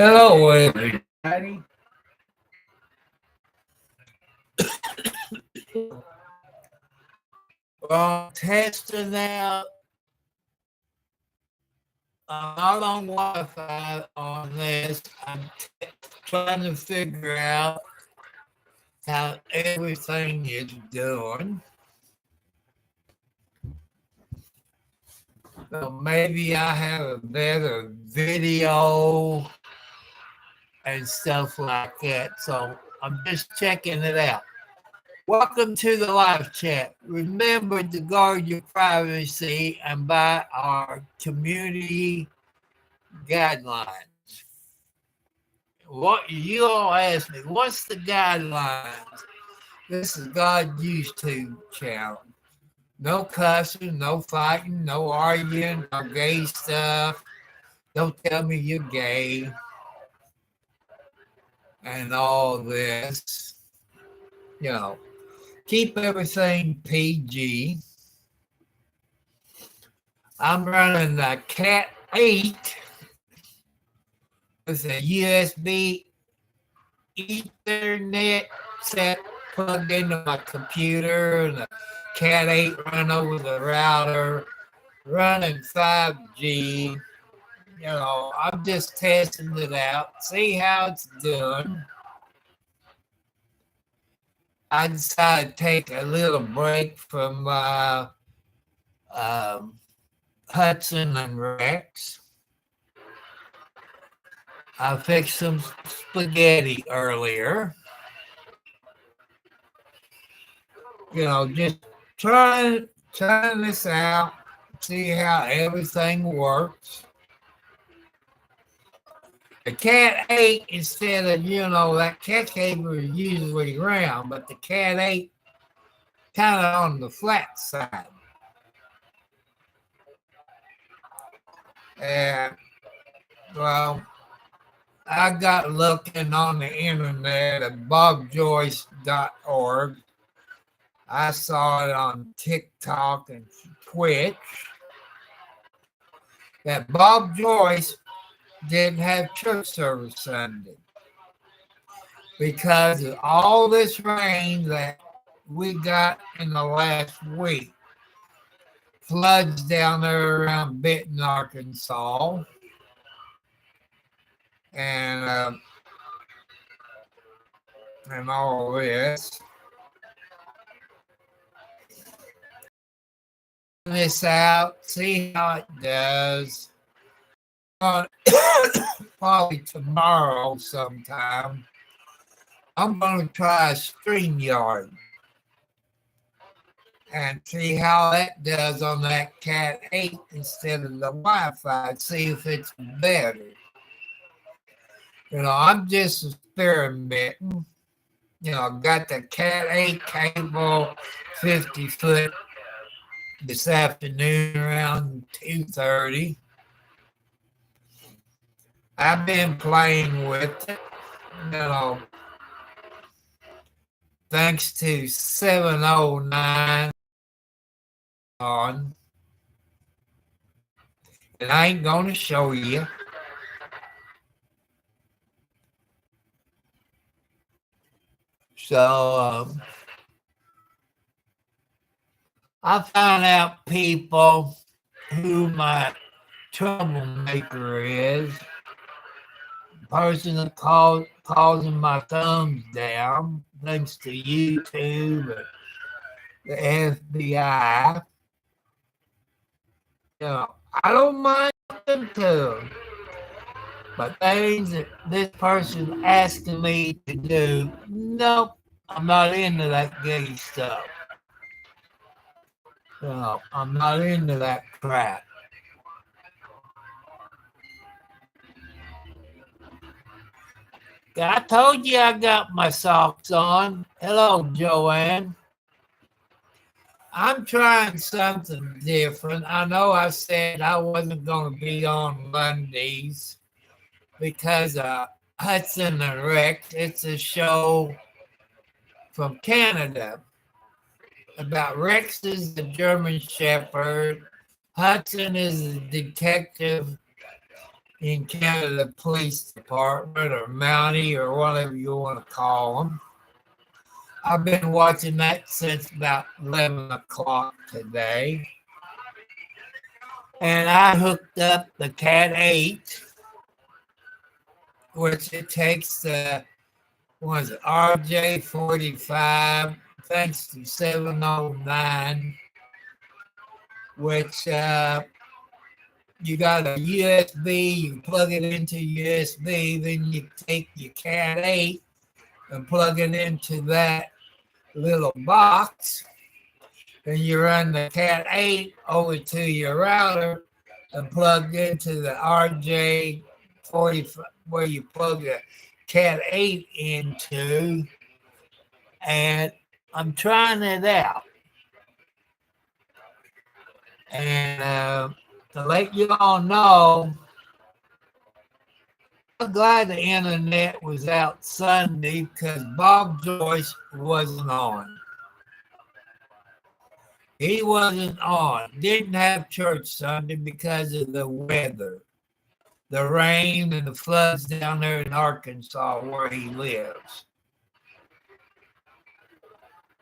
Hello, everybody. Testing out not on Wi-Fi on this. I'm trying to figure out how everything is doing. So maybe I have a better video and stuff like that. So I'm just checking it out. Welcome to the live chat. Remember to guard your privacy and by our community guidelines. What you all ask me, what's the guidelines? This is God YouTube channel. No cussing, no fighting, no arguing, no gay stuff. Don't tell me you're gay and all this. You know, keep everything PG. I'm running the Cat 8 with a USB Ethernet set plugged into my computer, and the Cat 8 run over the router, running 5G. You know, I'm just testing it out, see how it's doing. I decided to take a little break from Hudson and Rex. I fixed some spaghetti earlier. You know, just trying this out, see how everything works. The Cat 8, instead of, that cat cable is usually round, but the Cat 8 kind of on the flat side. And, well, I got looking on the internet at bobjoyce.org. I saw it on TikTok and Twitch that Bob Joyce didn't have church service Sunday because of all this rain that we got in the last week. Floods down there around Benton, Arkansas. And all this. This out, see how it does. Probably tomorrow sometime. I'm going to try StreamYard and see how that does on that Cat 8 instead of the Wi-Fi. See if it's better. I'm just experimenting. Got the Cat 8 cable, 50-foot this afternoon around 2:30. I've been playing with it, thanks to 709 on. And I ain't going to show you. So, I found out people who my troublemaker is. The person that causing my thumbs down, thanks to YouTube and the FBI. I don't mind them too. But things that this person asking me to do, nope, I'm not into that gay stuff. I'm not into that crap. I told you I got my socks on. Hello, Joanne. I'm trying something different. I know I said I wasn't going to be on Mondays because Hudson and Rex, it's a show from Canada about Rex is the German Shepherd. Hudson is a detective in Canada Police Department or Mountie or whatever you want to call them. I've been watching that since about 11 o'clock today. And I hooked up the Cat 8, which it takes the RJ45 thanks to 709, which you got a USB, you plug it into USB, then you take your Cat 8 and plug it into that little box, and you run the Cat 8 over to your router and plug into the RJ45 where you plug the Cat 8 into, and I'm trying it out. And to let you all know, I'm glad the internet was out Sunday because Bob Joyce wasn't on. He wasn't on. Didn't have church Sunday because of the weather, the rain and the floods down there in Arkansas where he lives.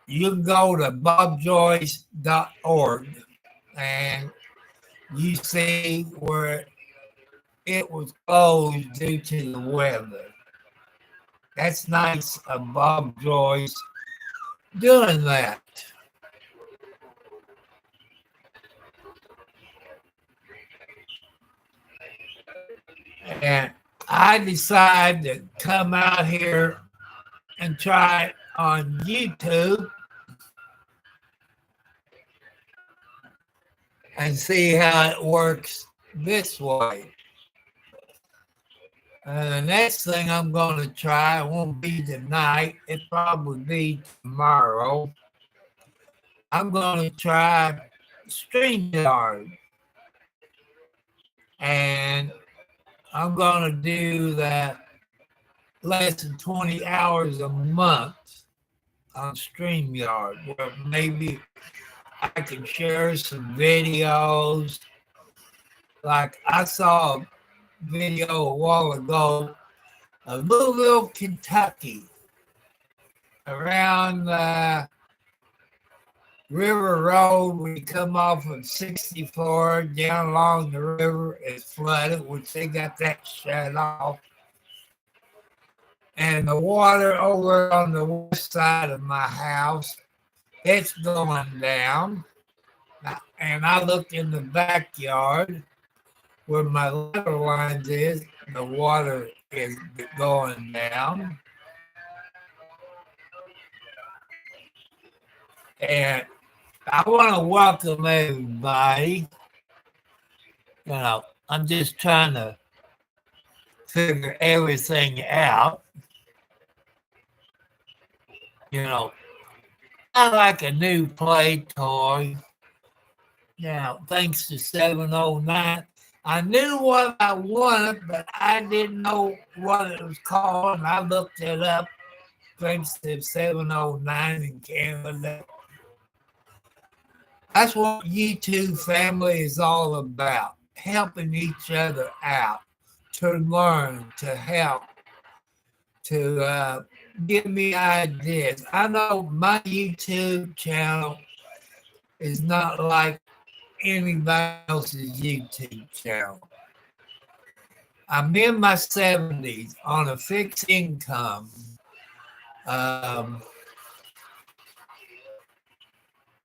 You can go to bobjoyce.org and you see where it was closed due to the weather. That's nice of Bob Joyce doing that. And I decided to come out here and try it on YouTube and see how it works this way. The next thing I'm going to try, it won't be tonight, it'll probably be tomorrow. I'm going to try StreamYard. And I'm going to do that less than 20 hours a month on StreamYard, where maybe I can share some videos. Like I saw a video a while ago of Louisville, Kentucky, around River Road. When you come off of 64 down along the river, it's flooded, which they got that shut off. And the water over on the west side of my house, it's going down. And I looked in the backyard where my water lines is, the water is going down. And I want to welcome everybody. I'm just trying to figure everything out. I like a new play toy. Thanks to 709. I knew what I wanted, but I didn't know what it was called. And I looked it up thanks to 709 in Canada. That's what YouTube family is all about, helping each other out, to learn, to help, to give me ideas. I know my YouTube channel is not like anybody else's YouTube channel. I'm in my 70s on a fixed income. On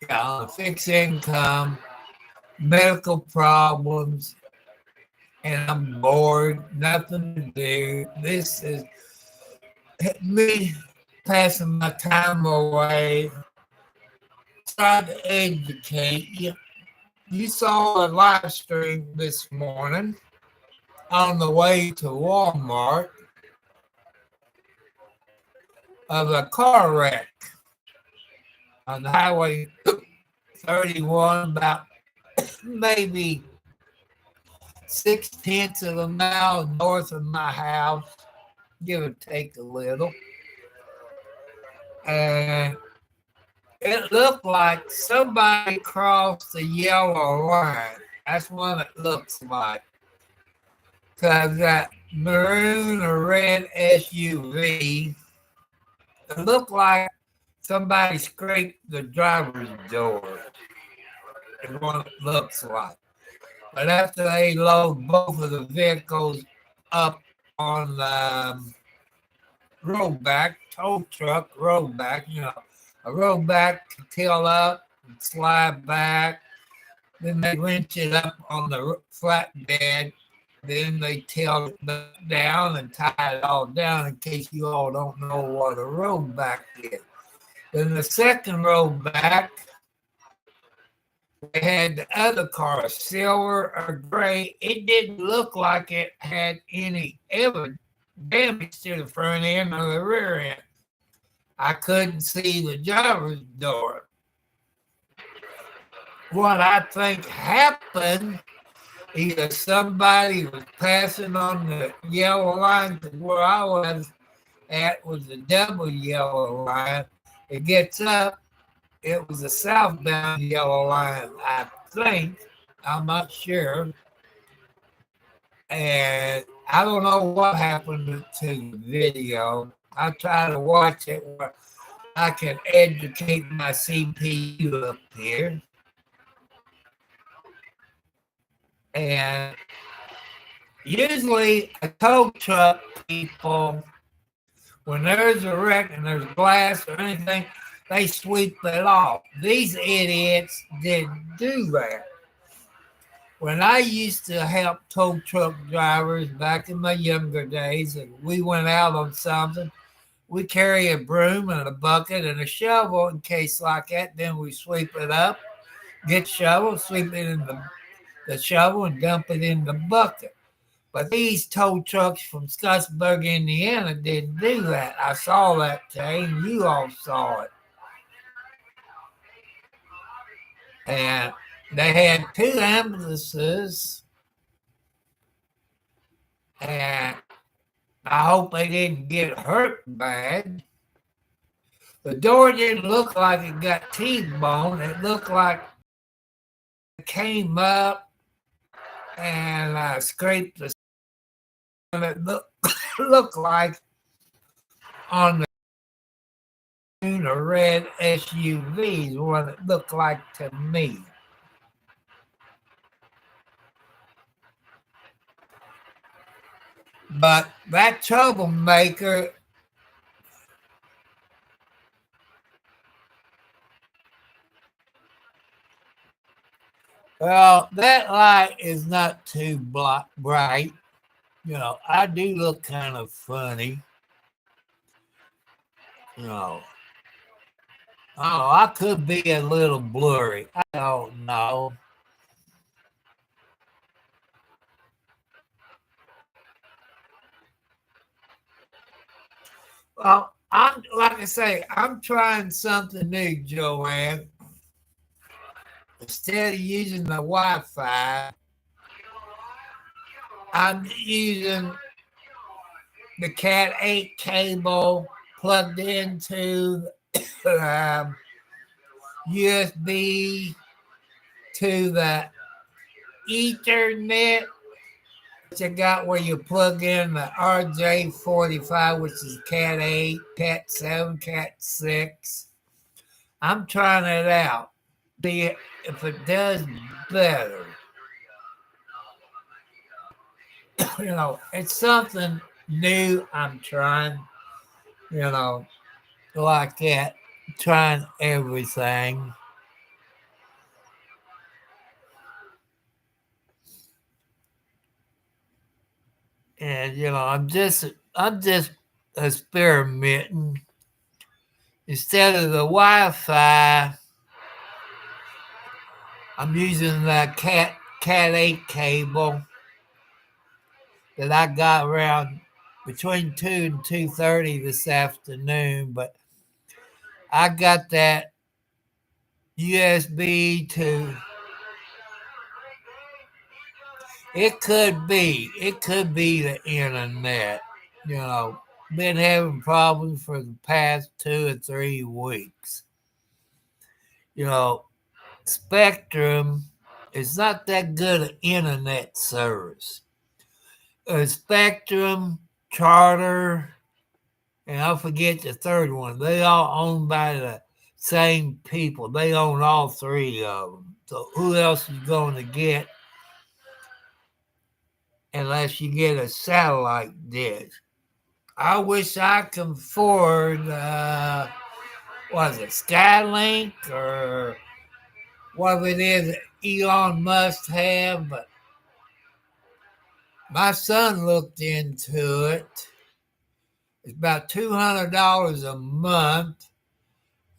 a fixed income, medical problems, and I'm bored, nothing to do. This is me passing my time away, trying to educate you. You saw a live stream this morning on the way to Walmart of a car wreck on Highway 31, about maybe 6/10 of a mile north of my house, give or take a little. And it looked like somebody crossed the yellow line. That's what it looks like. Because that maroon or red SUV, it looked like somebody scraped the driver's door. Is what it looks like. But after they load both of the vehicles up on the rollback, tow truck rollback, a rollback to tail up and slide back. Then they winch it up on the flatbed. Then they tail it down and tie it all down in case you all don't know what a rollback is. Then the second rollback, they had the other car, silver or gray. It didn't look like it had any ever damage to the front end or the rear end. I couldn't see the driver's door. What I think happened, either somebody was passing on the yellow line to where I was at was the double yellow line. It gets up, it was a southbound yellow line, I think. I'm not sure. And I don't know what happened to the video. I try to watch it where I can educate my CPU up here. And usually a tow truck people, when there's a wreck and there's glass or anything, they sweep it off. These idiots didn't do that. When I used to help tow truck drivers back in my younger days, and we went out on something, we carry a broom and a bucket and a shovel in case like that. Then we sweep it up, get shovel, sweep it in the shovel and dump it in the bucket. But these tow trucks from Scottsburg, Indiana didn't do that. I saw that today, and you all saw it. And they had 2 ambulances, and I hope they didn't get hurt bad. The door didn't look like it got T-boned. It looked like it came up and scraped the. And it looked like on the or red SUVs what it looked like to me. But that troublemaker, well, that light is not too bright. I do look kind of funny. Oh, I could be a little blurry. I don't know. Well, like I say, I'm trying something new, Joanne. Instead of using the Wi-Fi, I'm using the Cat 8 cable plugged into USB to the Ethernet, which I got where you plug in the RJ45, which is Cat 8, Cat 7, Cat 6. I'm trying it out. See if it does better. It's something new I'm trying, like that, trying everything. And I'm just experimenting. Instead of the Wi-Fi, I'm using the Cat 8 cable that I got around between 2 and 2:30 this afternoon. But I got that USB to. It could be the internet. You know, been having problems for the past 2 or 3 weeks. You know, Spectrum is not that good at internet service. Spectrum, Charter, and I forget the third one. They all owned by the same people. They own all three of them. So who else is going to get unless you get a satellite dish? I wish I could afford, was it Skylink or what it is that Elon must have, but my son looked into it. It's about $200 a month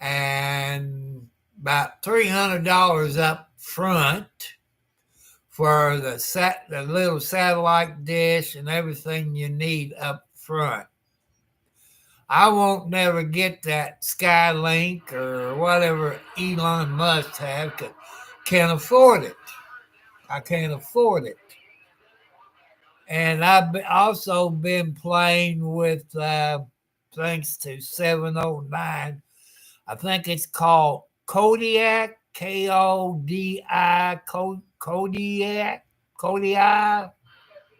and about $300 up front for the little satellite dish and everything you need up front. I won't never get that Skylink or whatever Elon Musk have. Can't afford it. I can't afford it. And I've also been playing with, thanks to 709, I think it's called Kodiak, Kodi, Kodiak,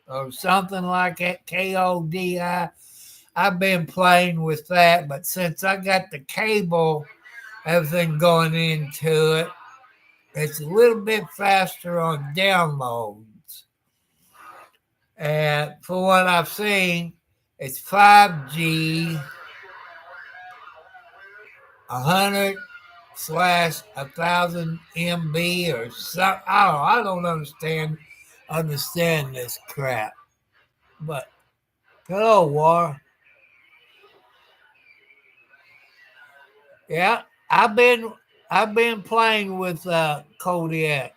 or something like that, Kodi. I've been playing with that, but since I got the cable, everything going into it, it's a little bit faster on downloads. And for what I've seen, it's 5G, 100/1000 MB or something. I don't understand this crap. But hello, War. Yeah, I've been playing with Kodiak.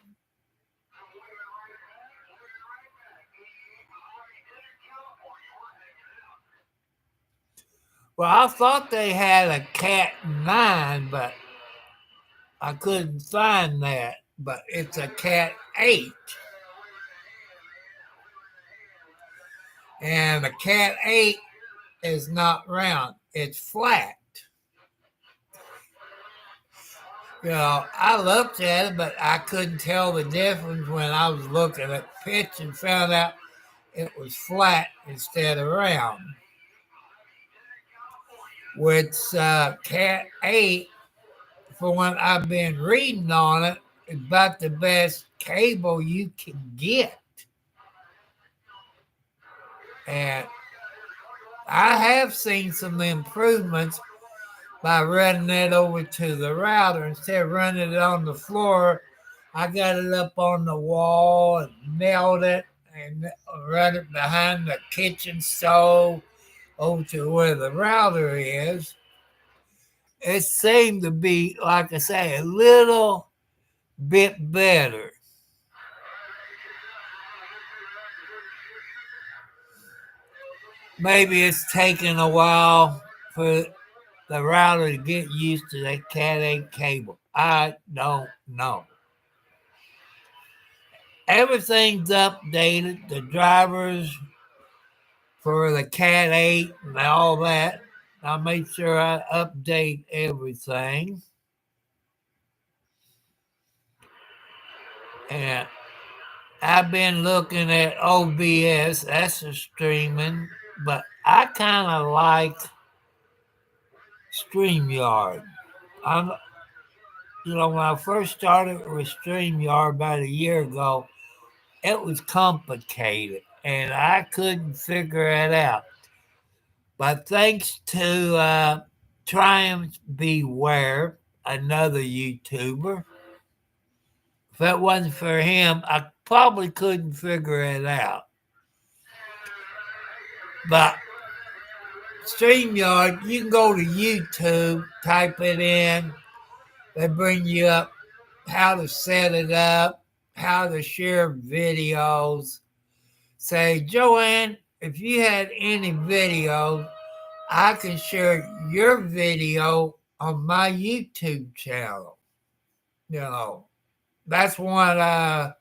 Well, I thought they had a Cat 9, but I couldn't find that. But it's a Cat 8. And the Cat 8 is not round, it's flat. I looked at it, but I couldn't tell the difference when I was looking at the pitch and found out it was flat instead of round. With Cat 8, for what I've been reading on it, is about the best cable you can get. And I have seen some improvements by running it over to the router. Instead of running it on the floor, I got it up on the wall and nailed it and run it behind the kitchen stove over to where the router is. It seemed to be, like I say, a little bit better. Maybe it's taking a while for the router to get used to that Cat 8 cable. I don't know. Everything's updated. The drivers for the Cat 8 and all that. I made sure I update everything. And I've been looking at OBS. That's a streaming. But I kind of like StreamYard. I'm, when I first started with StreamYard about a year ago, it was complicated and I couldn't figure it out. But thanks to Triumph Beware, another YouTuber, if it wasn't for him, I probably couldn't figure it out. But StreamYard, you can go to YouTube, type it in. They bring you up how to set it up, how to share videos. Say, Joanne, if you had any video, I can share your video on my YouTube channel. You know, that's what my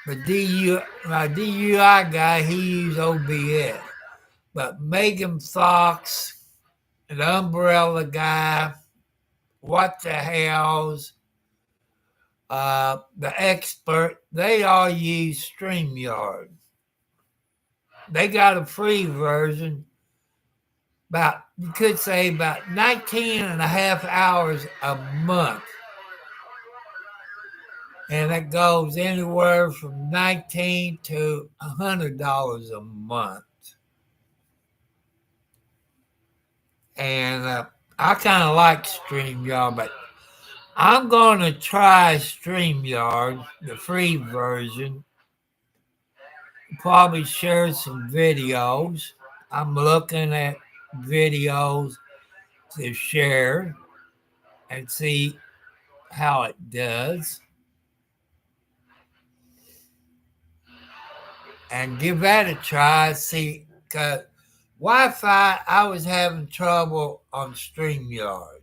DUI guy, he used OBS. But Megan Fox, the Umbrella Guy, What the Hells, the Expert, they all use StreamYard. They got a free version, you could say about 19 and a half hours a month. And it goes anywhere from $19 to $100 a month. And I kind of like StreamYard, but I'm going to try StreamYard, the free version. Probably share some videos. I'm looking at videos to share and see how it does. And give that a try. See, because Wi-Fi, I was having trouble on StreamYard.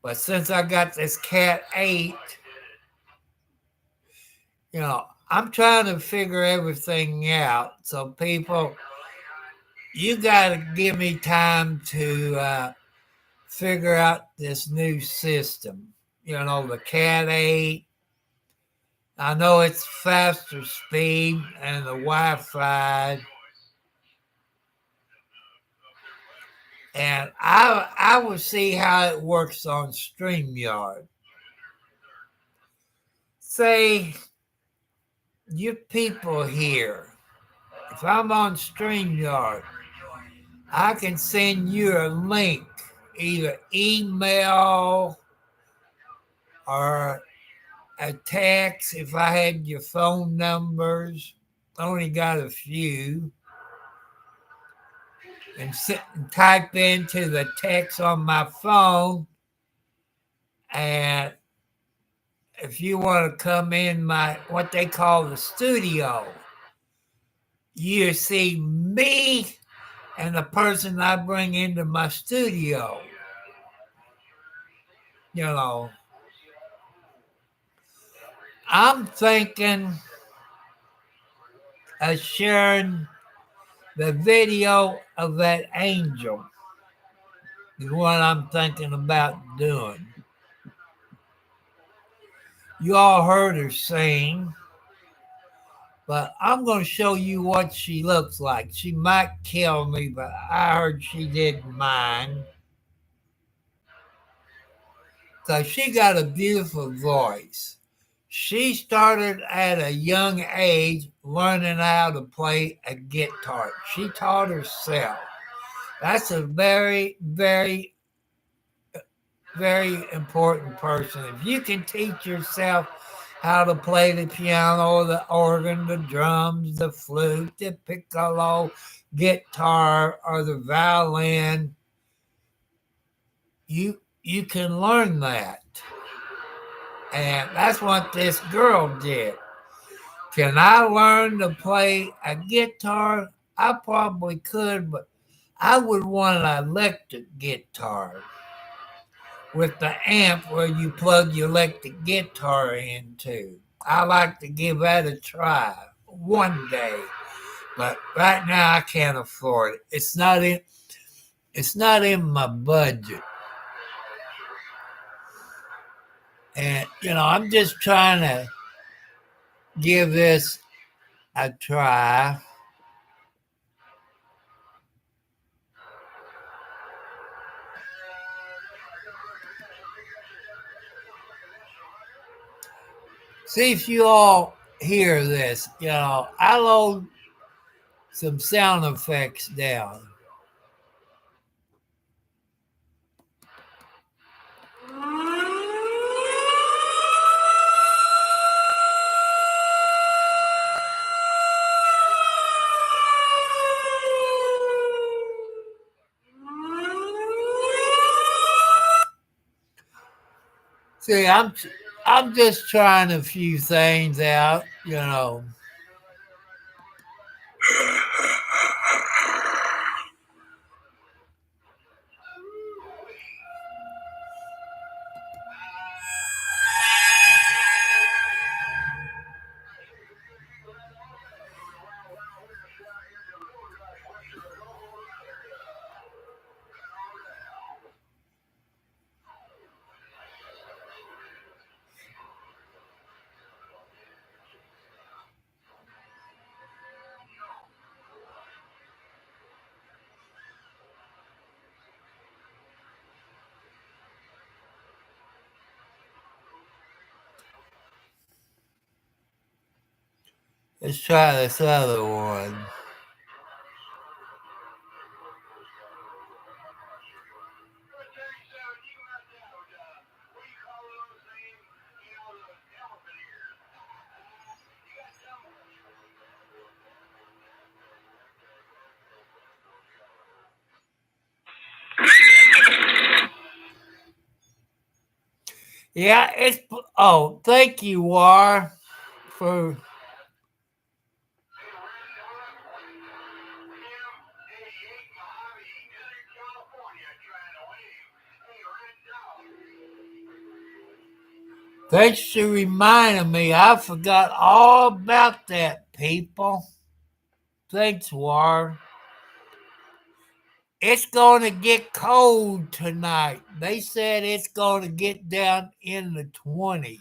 But since I got this Cat 8, I'm trying to figure everything out. So people, you got to give me time to figure out this new system. The Cat 8. I know it's faster speed and the Wi-Fi. And I will see how it works on StreamYard. Say, you people here, if I'm on StreamYard, I can send you a link, either email or a text if I had your phone numbers. I only got a few. And type into the text on my phone. And if you want to come in what they call the studio, you see me and the person I bring into my studio. I'm thinking of sharing the video of that angel is what I'm thinking about doing. You all heard her sing, but I'm going to show you what she looks like. She might kill me, but I heard she didn't mind. Because she got a beautiful voice. She started at a young age learning how to play a guitar. She taught herself. That's a very, very, very important person. If you can teach yourself how to play the piano, the organ, the drums, the flute, the piccolo, guitar, or the violin, you can learn that. And that's what this girl did. Can I learn to play a guitar? I probably could, but I would want an electric guitar with the amp where you plug your electric guitar into. I like to give that a try one day, but right now I can't afford it. It's not in my budget. And I'm just trying to give this a try. See if you all hear this. I load some sound effects down. See, I'm just trying a few things out, you know. Let's try this other one. Yeah, it's. Oh, thank you, War, for. Thanks for reminding me. I forgot all about that, people. Thanks, War. It's going to get cold tonight. They said it's going to get down in the 20s.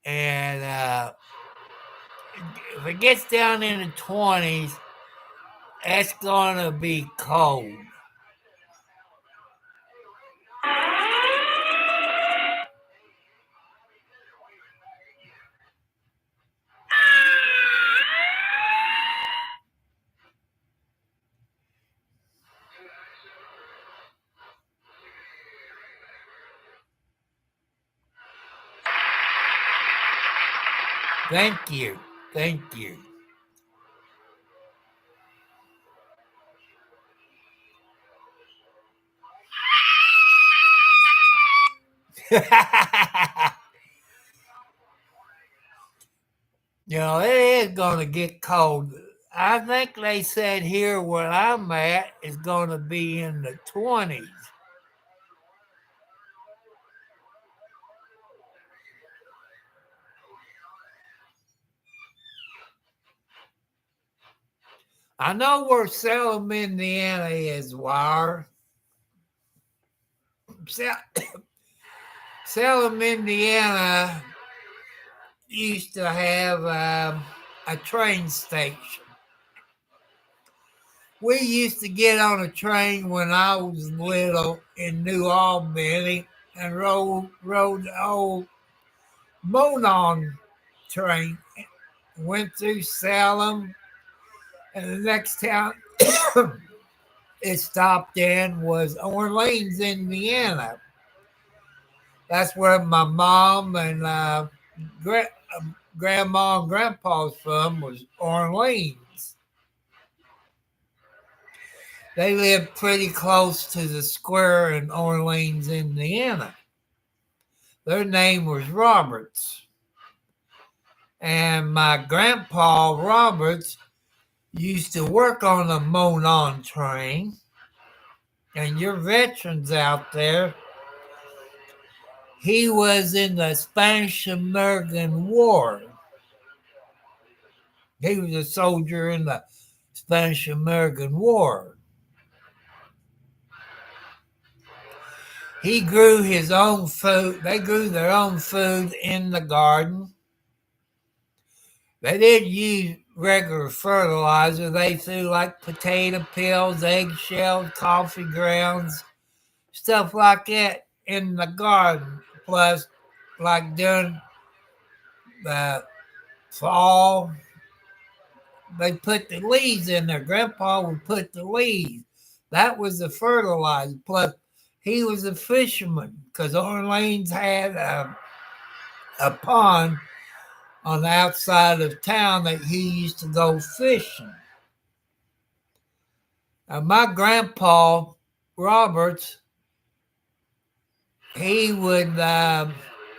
And if it gets down in the 20s, it's going to be cold. Thank you. Thank you. You know, it is going to get cold. I think they said here where I'm at is going to be in the 20s. I know where Salem, Indiana is, Wire. Salem, Indiana used to have a train station. We used to get on a train when I was little in New Albany and rode the old Monon train. Went through Salem, and the next town it stopped in was Orleans, Indiana. That's where my mom and grandma and grandpa's from was Orleans. They lived pretty close to the square in Orleans, Indiana. Their name was Roberts. And my grandpa Roberts used to work on the Monon train. And your veterans out there, he was in the Spanish-American War. He was a soldier in the Spanish-American War. He grew his own food. They grew their own food in the garden. They didn't use regular fertilizer. They threw like potato peels, eggshells, coffee grounds, stuff like that in the garden. Plus, like during the fall, they put the leaves in there. Grandpa would put the leaves. That was the fertilizer. Plus, he was a fisherman because Orleans had a pond on the outside of town that he used to go fishing. My grandpa Roberts he would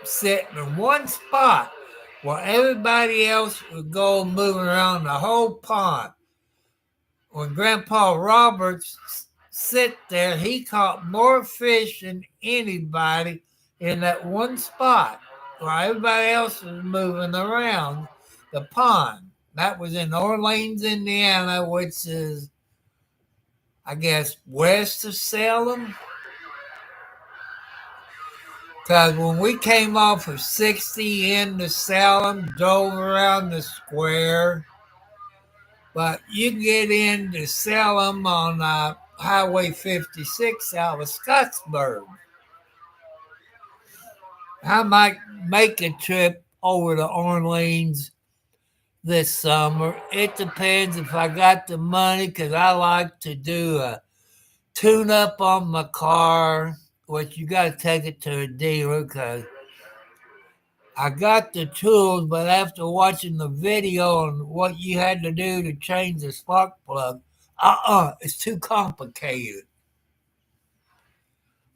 sit in one spot while everybody else would go moving around the whole pond. When Grandpa Roberts sit there, he caught more fish than anybody in that one spot while everybody else was moving around the pond. That was in Orleans, Indiana, which is, I guess, west of Salem. Because when we came off of 60 into Salem, drove around the square, but you can get into Salem on Highway 56 out of Scottsburg. I might make a trip over to Orleans this summer. It depends if I got the money, because I like to do a tune-up on my car, which you got to take it to a dealer, because I got the tools, but after watching the video on what you had to do to change the spark plug, it's too complicated.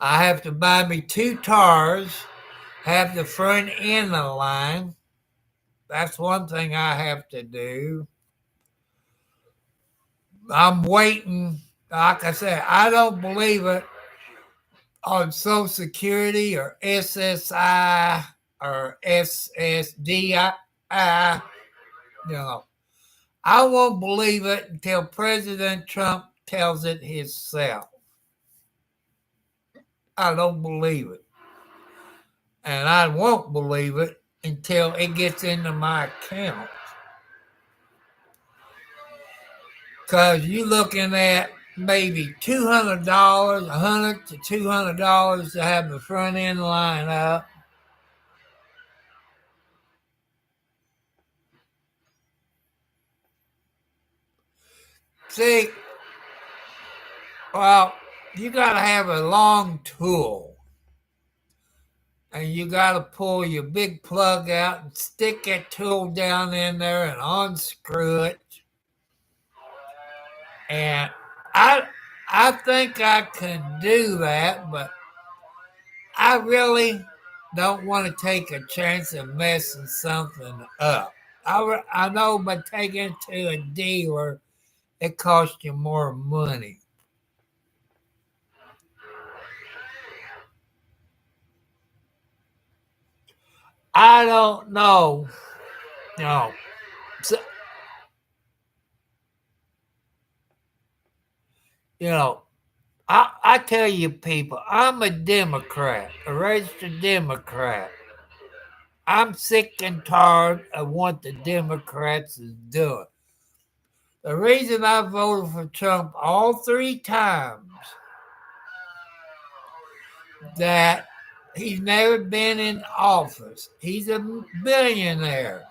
I have to buy me 2 tars, have the front end aligned. That's one thing I have to do. I'm waiting. Like I said, I don't believe it on Social Security or SSI or SSDI. I won't believe it until President Trump tells it himself. I don't believe it. And I won't believe it until it gets into my account. Because you're looking at maybe $200, $100 to $200 to have the front end line up. See, well, you got to have a long tool. And you got to pull your big plug out and stick that tool down in there and unscrew it. And I think I can do that, but I really don't want to take a chance of messing something up. I know by taking it to a dealer, it costs you more money. I don't know. No. So, I tell you people, I'm a Democrat, a registered Democrat. I'm sick and tired of what the Democrats is doing. The reason I voted for Trump all 3 times, that he's never been in office. He's a billionaire.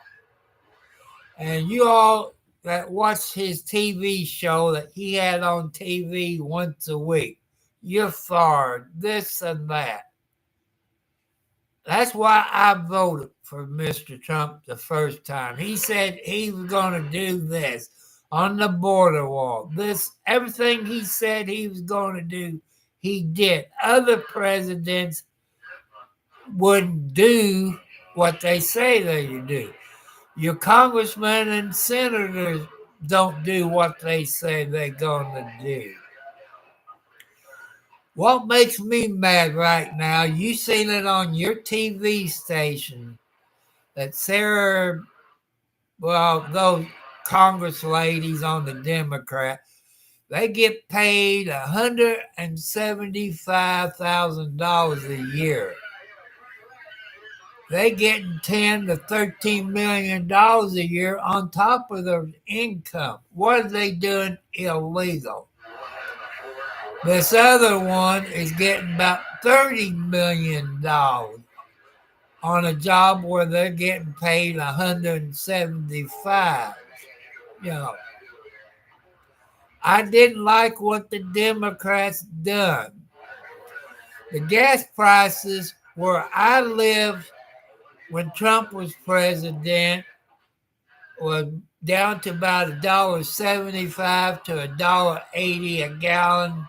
And you all that watch his TV show that he had on TV once a week, you're fired, this and that. That's why I voted for Mr. Trump the first time. He said he was going to do this on the border wall. Everything he said he was going to do, he did. Other presidents wouldn't do what they say they do. Your congressmen and senators don't do what they say they're going to do. What makes me mad right now, you seen it on your TV station, that those Congress ladies on the Democrat, they get paid $175,000 a year. They getting $10 to $13 million a year on top of their income. What are they doing illegal? This other one is getting about $30 million on a job where they're getting paid $175. I didn't like what the Democrats done. The gas prices where I lived when Trump was president was down to about $1.75 to $1.80 a gallon.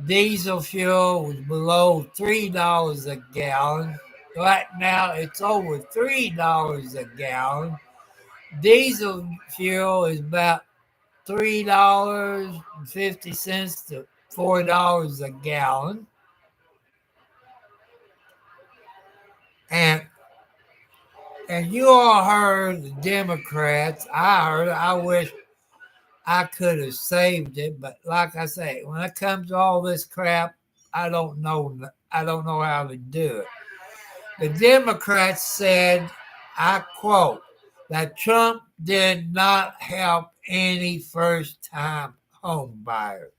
diesel fuel was below $3 a gallon. Right now, it's over $3 a gallon. Diesel fuel is about $3.50 to $4 a gallon. And you all heard the Democrats. I wish I could have saved it, but like I say, when it comes to all this crap, I don't know how to do it. The Democrats said, I quote, that Trump did not help any first-time home buyers.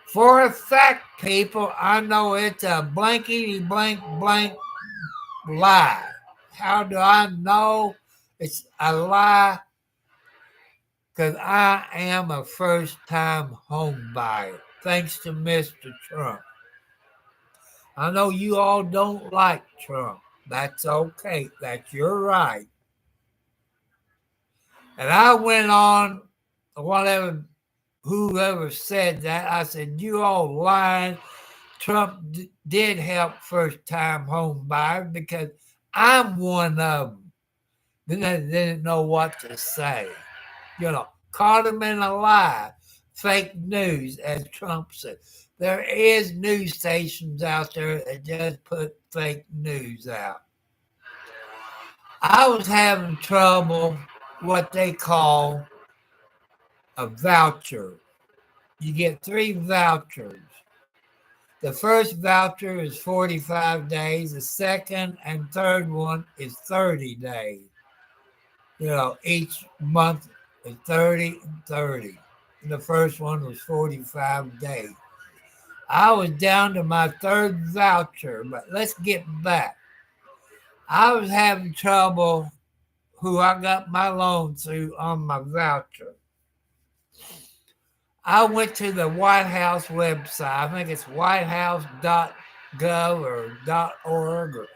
For a fact, people, I know it's a blankety blank lie. How do I know it's a lie? Because I am a first-time home buyer, thanks to Mr. Trump. I know you all don't like Trump. That's okay. That's your right. And I went on, whoever said that, I said, you all lying. Trump did help first-time home buyers because I'm one of them. Then they didn't know what to say. Caught him in a lie. Fake news, as Trump said. There is news stations out there that just put fake news out. I was having trouble what they call a voucher. You get 3 vouchers. The first voucher is 45 days. The second and third one is 30 days. Each month is 30 and 30. And the first one was 45 days. I was down to my third voucher, but let's get back. I was having trouble who I got my loan through on my voucher. I went to the White House website. I think it's whitehouse.gov or .org or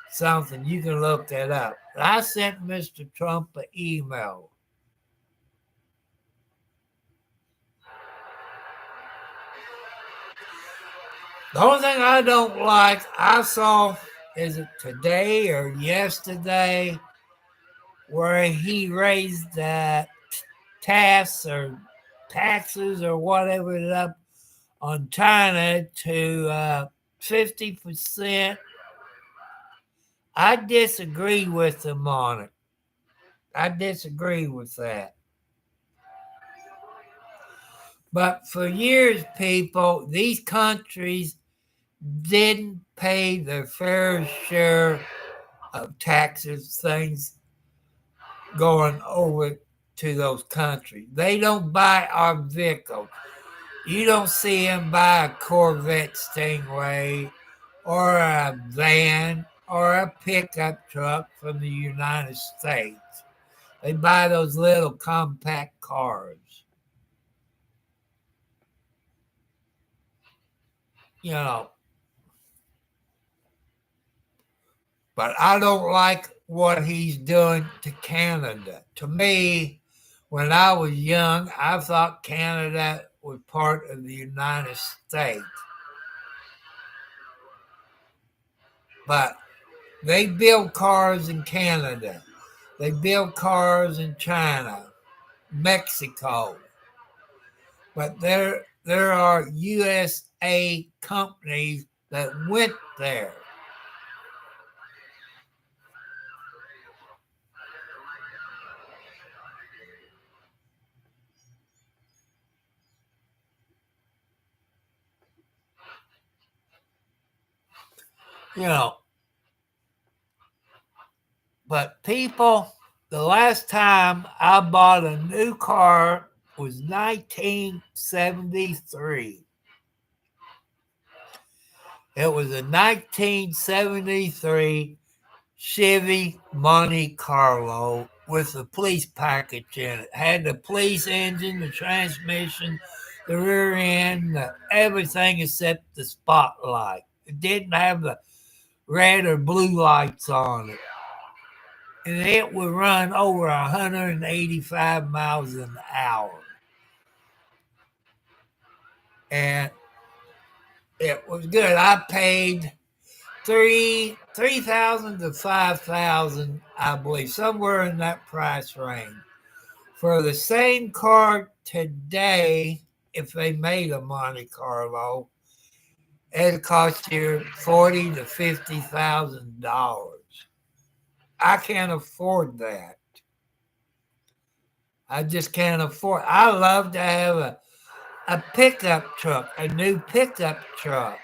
something. You can look that up. I sent Mr. Trump an email. The only thing I don't like, I saw, is it today or yesterday, where he raised that taxes or whatever it up on China to 50%. I disagree with him on it. I disagree with that. But for years, people, these countries didn't pay their fair share of taxes, things going over to those countries. They don't buy our vehicles. You don't see them buy a Corvette Stingray or a van or a pickup truck from the United States. They buy those little compact cars. But I don't like what he's doing to Canada. To me, when I was young, I thought Canada was part of the United States. But they build cars in Canada. They build cars in China, Mexico. But there are USA companies that went there. But people, the last time I bought a new car was 1973. It was a 1973 Chevy Monte Carlo with the police package in it. Had the police engine, the transmission, the rear end, everything except the spotlight. It didn't have the red or blue lights on it. And it would run over 185 miles an hour. And It was good. I paid 3,000 to 5,000, I believe, somewhere in that price range. For the same car today, if they made a Monte Carlo, it'd cost you $40,000 to $50,000. I can't afford that. I just can't afford. I love to have a pickup truck, a new pickup truck.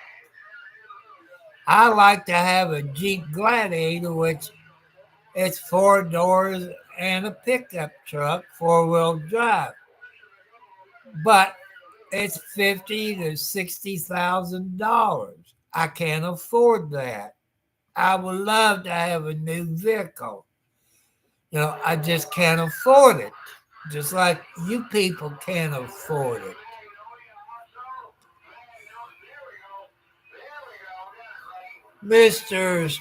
I like to have a Jeep Gladiator, which it's 4 doors and a pickup truck, 4-wheel drive. But it's $50,000 to $60,000. I can't afford that. I would love to have a new vehicle. I just can't afford it. Just like you people can't afford it. Mr.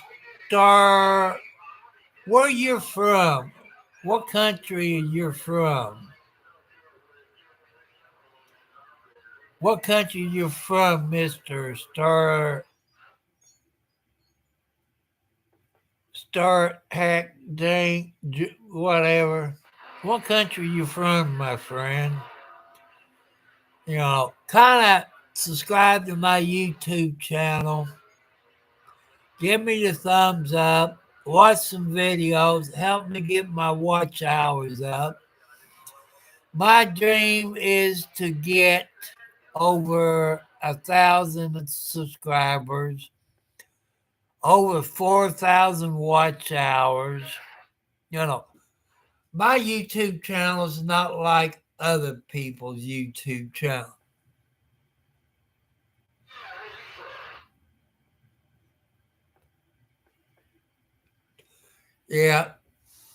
Star, where you from? What country you're from? What country you from, Mr. Star Hack Dang whatever? What country you from, my friend? Kind of subscribe to my YouTube channel. Give me the thumbs up. Watch some videos. Help me get my watch hours up. My dream is to get over 1,000 subscribers, over 4,000 watch hours. My YouTube channel is not like other people's YouTube channel. Yeah,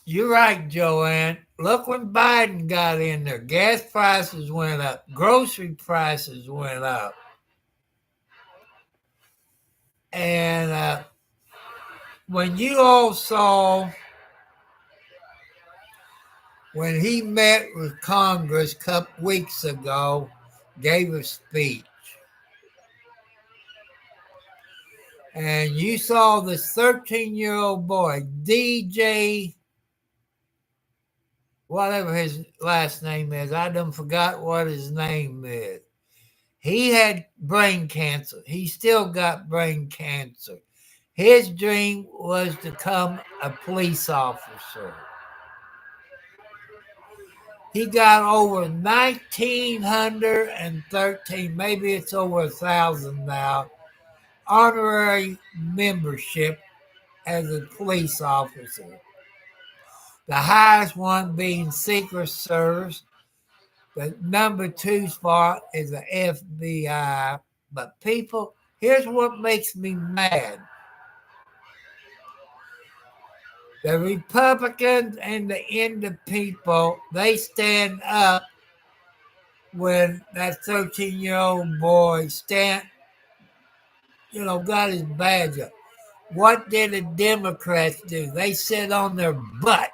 you're right, Joanne. Look when Biden got in there. Gas prices went up. Grocery prices went up. And when you all saw when he met with Congress a couple weeks ago, gave a speech, and you saw this 13-year-old boy, DJ, whatever his last name is, I done forgot what his name is. He had brain cancer. He still got brain cancer. His dream was to become a police officer. He got over 1,913, maybe it's over 1,000 now, honorary membership as a police officer. The highest one being Secret Service. The number 2 spot is the FBI. But people, here's what makes me mad. The Republicans and the Indian people, they stand up when that 13-year-old boy got his badge up. What did the Democrats do? They sit on their butt.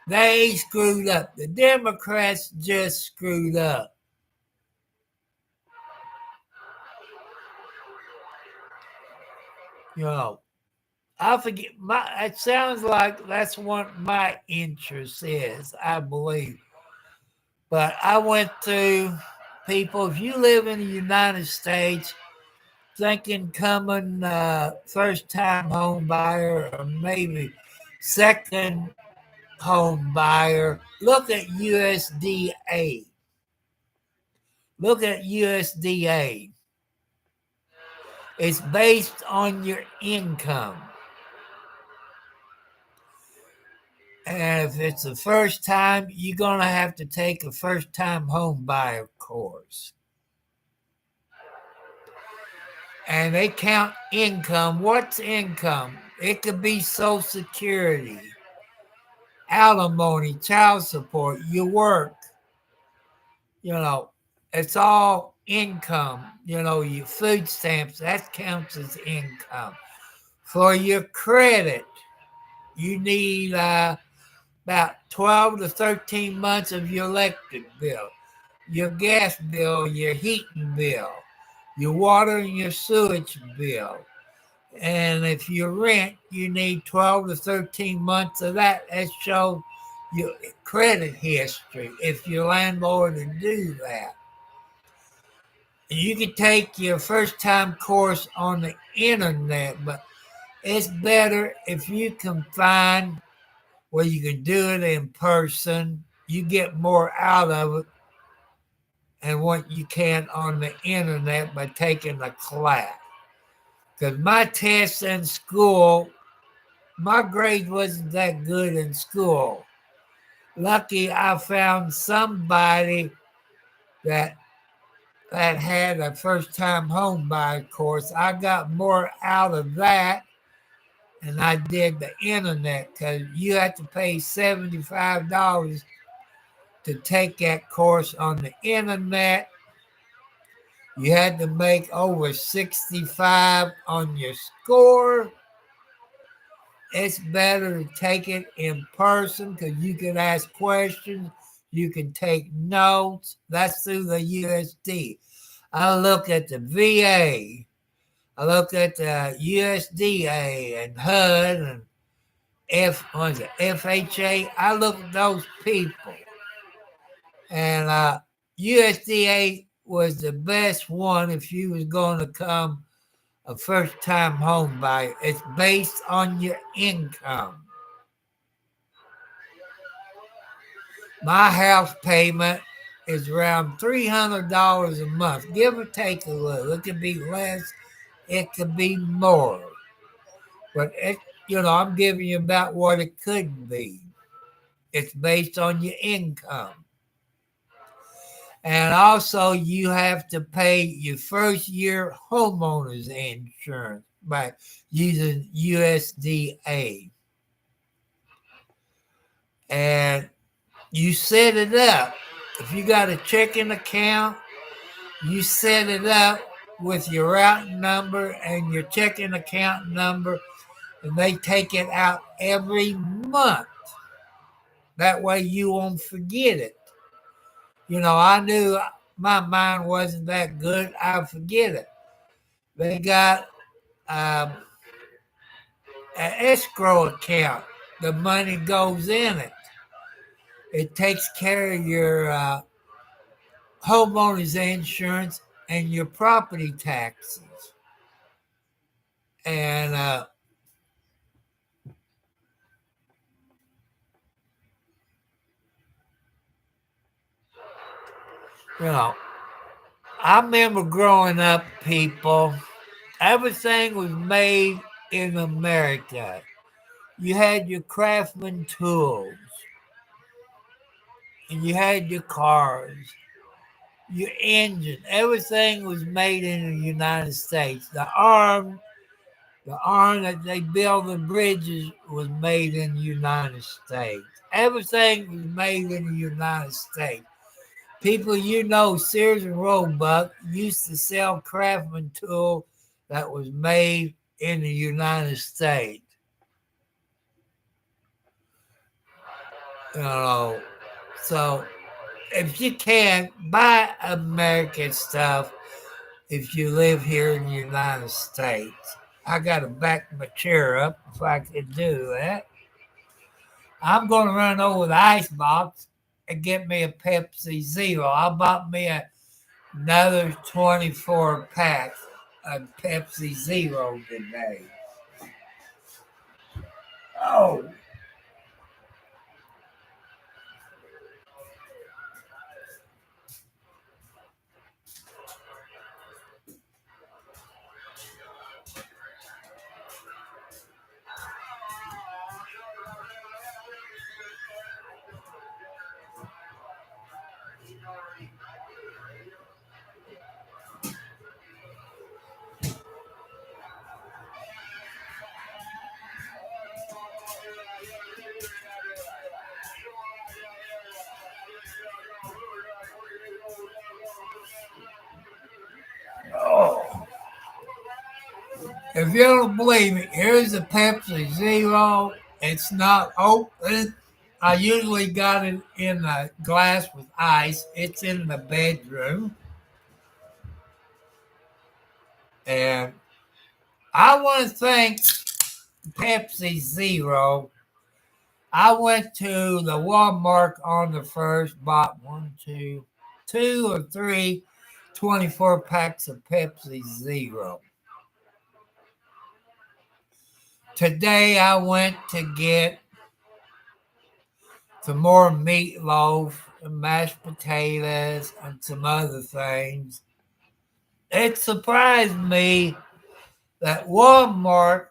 They screwed up. The Democrats just screwed up. I forget. It sounds like that's what my interest is, I believe. But I went through people, if you live in the United States, thinking coming first-time home buyer or maybe second home buyer, look at USDA. Look at USDA. It's based on your income. And if it's the first time, you're going to have to take a first-time home buyer course. And they count income. What's income? It could be Social Security, alimony, child support, your work. It's all income. Your food stamps, that counts as income. For your credit, you need about 12 to 13 months of your electric bill, your gas bill, your heating bill. your water and your sewage bill. And if you rent, you need 12 to 13 months of that. That shows your credit history if your landlord will do that. You can take your first time course on the internet, but it's better if you can find where you can do it in person. You get more out of it and what you can on the internet by taking a class. Because my tests in school, my grade wasn't that good in school. Lucky I found somebody that had a first time home buyer course. I got more out of that than I did the internet because you have to pay $75 to take that course on the internet. You had to make over 65 on your score. It's better to take it in person because you can ask questions, you can take notes. That's through the USD. I look at the VA, I look at the USDA and HUD and FHA. I look at those people. And USDA was the best one if you was going to come a first-time home buyer. It's based on your income. My house payment is around $300 a month, give or take a little. It could be less, it could be more. But I'm giving you about what it could be. It's based on your income. And also, you have to pay your first year homeowner's insurance by using USDA. And you set it up. If you got a checking account, you set it up with your routing number and your checking account number, and they take it out every month. That way you won't forget it. I knew my mind wasn't that good. I forget it. They got an escrow account. The money goes in it. It takes care of your homeowner's insurance and your property taxes. And I remember growing up, people, everything was made in America. You had your craftsman tools, and you had your cars, your engine. Everything was made in the United States. The arm that they build the bridges was made in the United States. Everything was made in the United States. People Sears and Roebuck used to sell craftsman tool that was made in the United States. So if you can, buy American stuff if you live here in the United States. I got to back my chair up if I could do that. I'm going to run over the icebox and get me a Pepsi Zero. I bought me another 24 pack of Pepsi Zero today. Oh. If you don't believe me, here's a Pepsi Zero. It's not open. I usually got it in a glass with ice. It's in the bedroom. And I want to thank Pepsi Zero. I went to the Walmart on the first, bought two or three 24 packs of Pepsi Zero. Today I went to get some more meatloaf and mashed potatoes and some other things. It surprised me that Walmart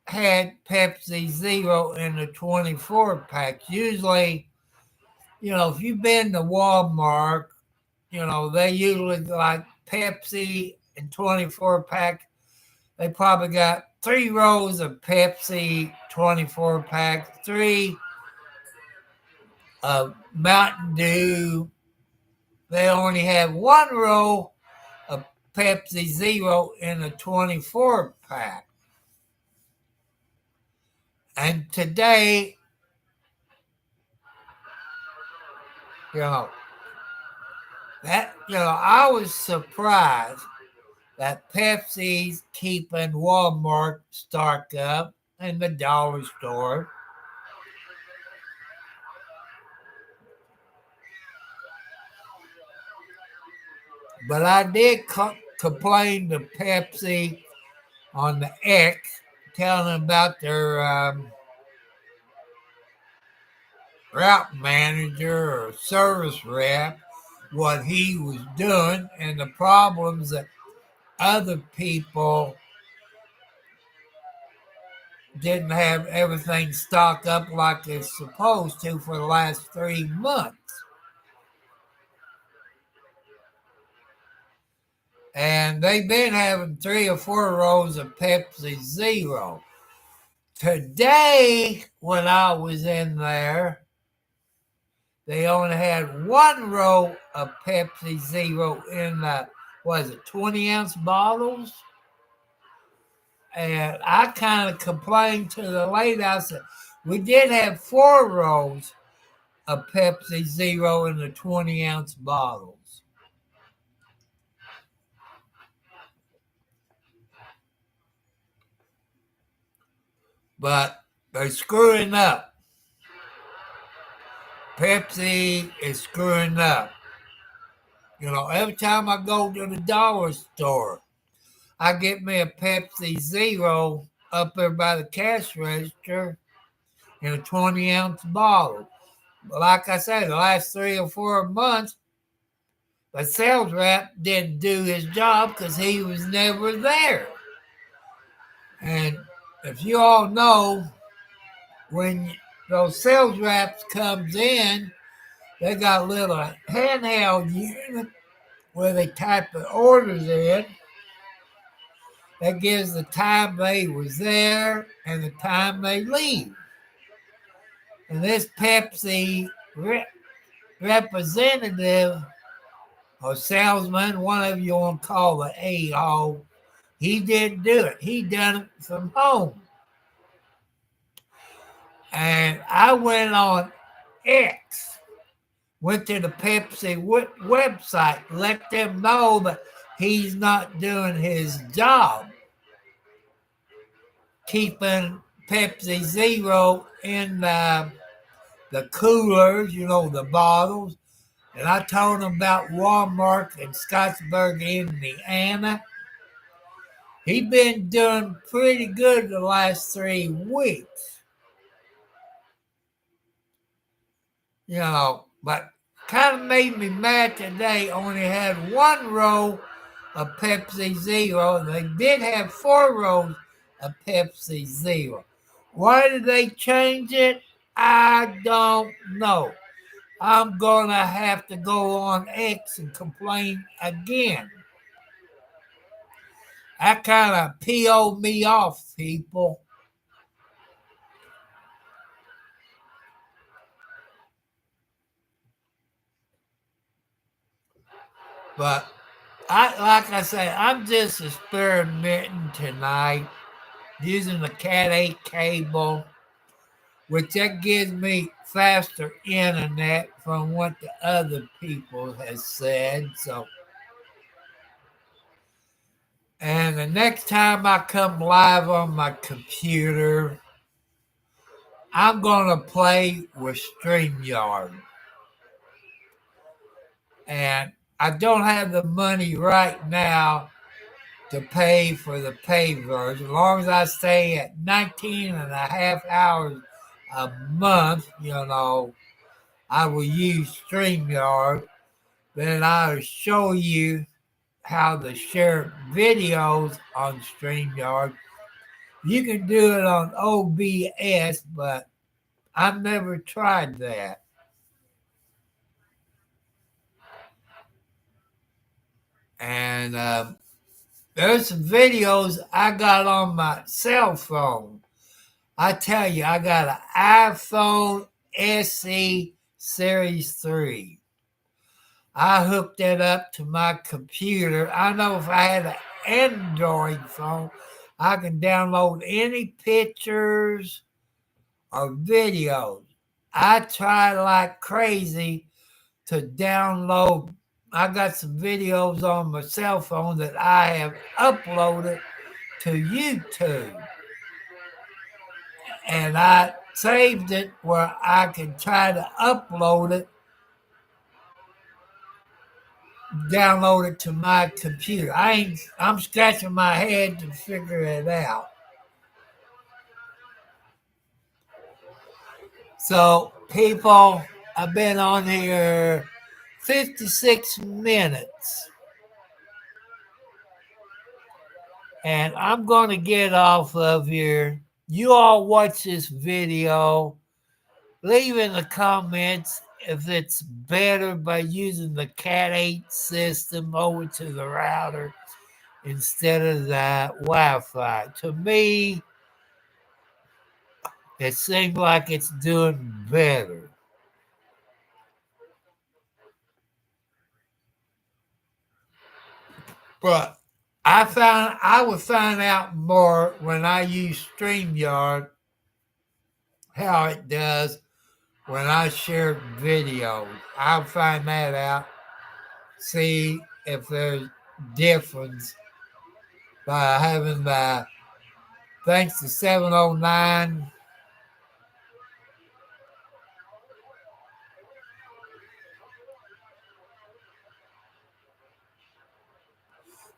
had Pepsi Zero in the 24 packs. Usually, if you've been to Walmart, they usually like Pepsi in 24 pack. They probably got 3 rows of Pepsi 24 packs, three of Mountain Dew. They only have 1 row of Pepsi Zero in a 24 pack. And today, I was surprised that Pepsi's keeping Walmart stocked up in the dollar store. But I did complain to Pepsi on the X, telling them about their route manager or service rep, what he was doing, and the problems that other people didn't have everything stocked up like they're supposed to for the last 3 months. And they've been having 3 or 4 rows of Pepsi Zero. Today, when I was in there, they only had 1 row of Pepsi Zero in the, 20-ounce bottles? And I kind of complained to the lady. I said, we did have 4 rows of Pepsi Zero in the 20-ounce bottles. But they're screwing up. Pepsi is screwing up. Every time I go to the dollar store, I get me a Pepsi Zero up there by the cash register in a 20-ounce bottle. But like I said, the last 3 or 4 months, the sales rep didn't do his job because he was never there. And if you all know, when those sales reps comes in, they got a little handheld unit where they type the orders in. That gives the time they was there and the time they leave. And this Pepsi representative or salesman, one of you want to call the A-hole, he didn't do it. He done it from home. And I went on X, went to the Pepsi website, let them know that he's not doing his job, keeping Pepsi Zero in the coolers, the bottles. And I told him about Walmart in Scottsburg, Indiana. He been doing pretty good the last 3 weeks. But kind of made me mad today. Only had 1 row of Pepsi Zero. They did have 4 rows of Pepsi Zero. Why did they change it? I don't know. I'm going to have to go on X and complain again. That kind of PO'd me off, people. But like I say, I'm just experimenting tonight using the Cat 8 cable, which that gives me faster internet from what the other people has said. So And the next time I come live on my computer, I'm going to play with StreamYard. And I don't have the money right now to pay for the paid version. As long as I stay at 19 and a half hours a month, I will use StreamYard. Then I'll show you how to share videos on StreamYard. You can do it on OBS, but I've never tried that. And there's some videos I got on my cell phone. I tell you, I got an iPhone SE Series 3. I hooked it up to my computer. I know if I had an Android phone, I can download any pictures or videos. I tried like crazy to download. I got some videos on my cell phone that I have uploaded to YouTube. And I saved it where I could try to upload it, download it to my computer. I'm scratching my head to figure it out. So people, I've been on here 56 minutes. And I'm going to get off of here. You all watch this video. Leave in the comments if it's better by using the Cat 8 system over to the router instead of that Wi-Fi. To me, it seems like it's doing better. But I would find out more when I use StreamYard how it does when I share videos. I'll find that out, see if there's difference by having the, thanks to 709.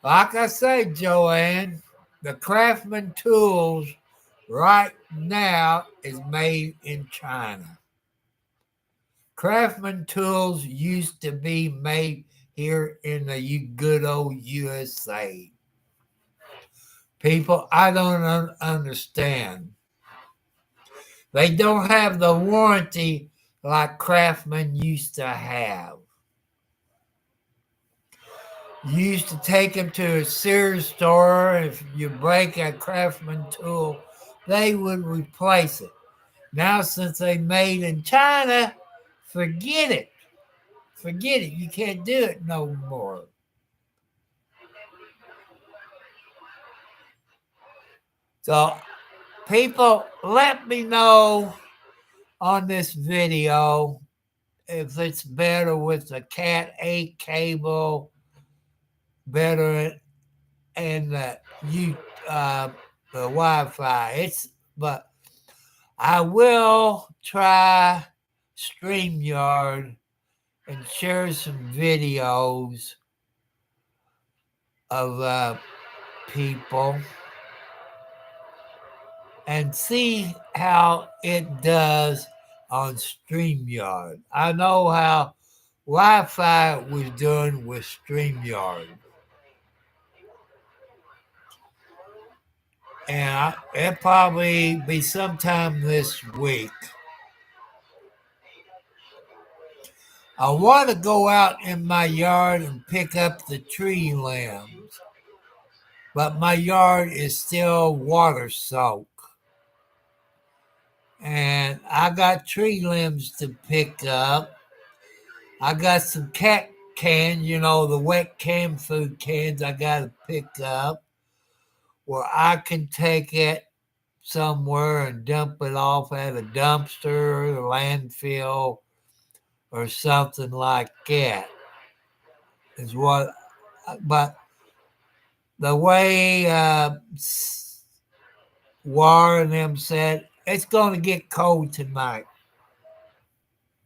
Like I say, Joanne, the Craftsman tools right now is made in China. Craftsman tools used to be made here in the good old USA. People, I don't understand. They don't have the warranty like Craftsman used to have. You used to take them to a Sears store. If you break a Craftsman tool, they would replace it. Now, since they made in China, forget it. Forget it. You can't do it no more. So, people, let me know on this video if it's better with the Cat 8 cable, better and the Wi-Fi. But I will try StreamYard and share some videos of people and see how it does on StreamYard. I know how Wi-Fi was doing with StreamYard. And it'll probably be sometime this week. I want to go out in my yard and pick up the tree limbs, but my yard is still water soaked. And I got tree limbs to pick up. I got some cat cans, the wet canned food cans I got to pick up where I can take it somewhere and dump it off at a dumpster or landfill or something like that. But the way Warren and them said, it's going to get cold tonight.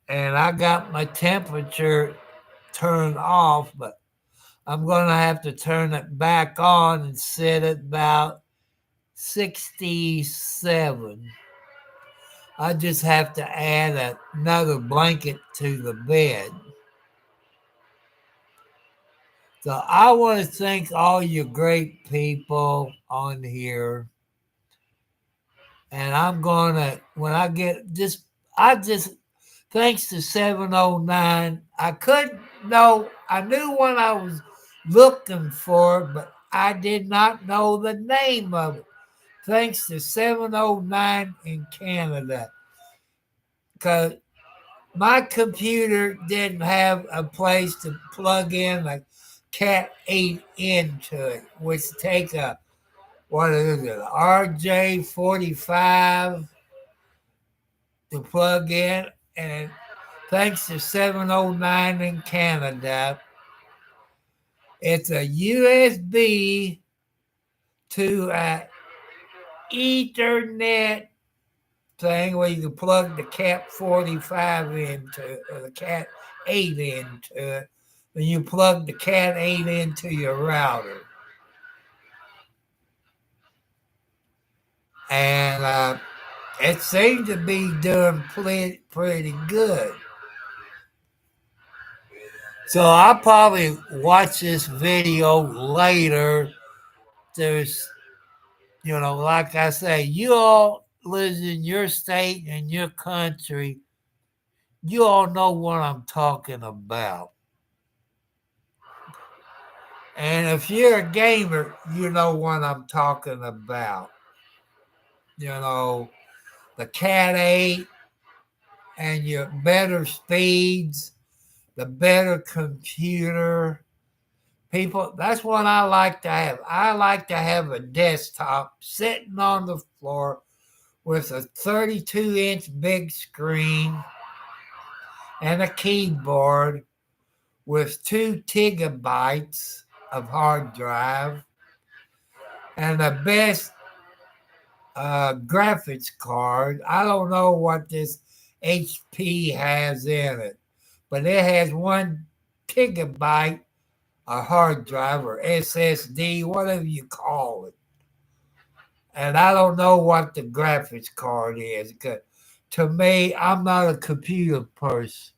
And I got my temperature turned off, but I'm going to have to turn it back on and set it about 67. I just have to add another blanket to the bed. So I want to thank all you great people on here. And I'm going to, when I get just, thanks to 709, I couldn't know, I knew what I was looking for, but I did not know the name of it. Thanks to 709 in Canada. Because my computer didn't have a place to plug in a Cat 8 into it, which take a, what is it, RJ45 to plug in. And thanks to 709 in Canada, it's a USB to an Ethernet thing where you can plug the Cat 45 into it, or the Cat 8 into it, and you plug the Cat 8 into your router. And it seems to be doing pretty good. So I'll probably watch this video later. There's, like I say, you all live in your state and your country. You all know what I'm talking about. And if you're a gamer, you know what I'm talking about. The Cat 8 and your better speeds, the better computer. People, that's what I like to have. I like to have a desktop sitting on the floor with a 32-inch big screen and a keyboard with 2 gigabytes of hard drive and the best graphics card. I don't know what this HP has in it, but it has 1 gigabyte a hard drive or SSD, whatever you call it. And I don't know what the graphics card is, because to me, I'm not a computer person.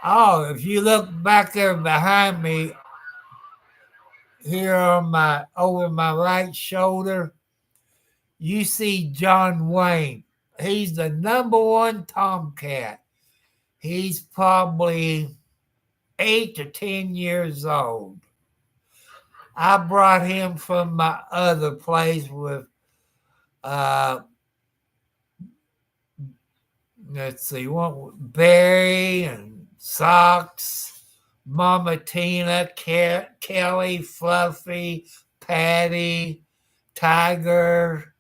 Oh, if you look back there behind me, here on over my right shoulder, you see John Wayne. He's the #1 Tomcat. He's probably 8 to 10 years old. I brought him from my other place with, let's see, Barry and Socks, Mama Tina, Kelly, Fluffy, Patty, Tiger.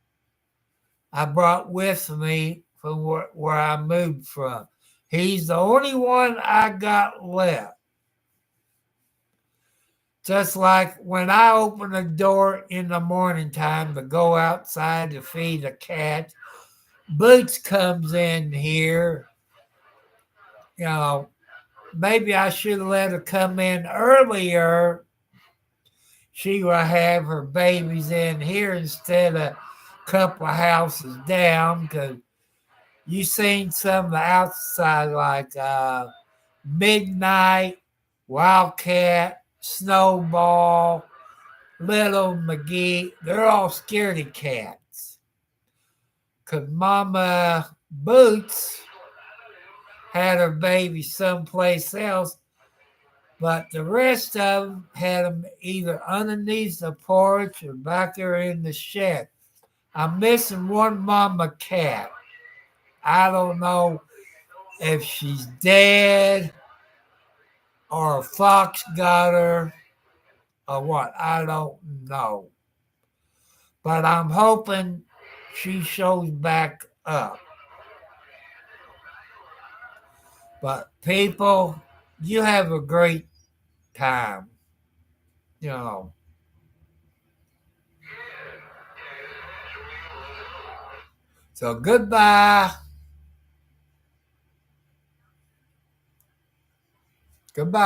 I brought with me from where I moved from. He's the only one I got left. Just like when I open the door in the morning time to go outside to feed the cat, Boots comes in here. Maybe I should have let her come in earlier. She will have her babies in here instead of a couple of houses down, because you seen some of the outside, like Midnight, Wildcat, Snowball, Little McGee. They're all scaredy cats. Because Mama Boots had her baby someplace else, but the rest of them had them either underneath the porch or back there in the shed. I'm missing one mama cat. I don't know if she's dead or a fox got her or what. I don't know. But I'm hoping she shows back up. But people, You have a great time. You know. So goodbye. Goodbye.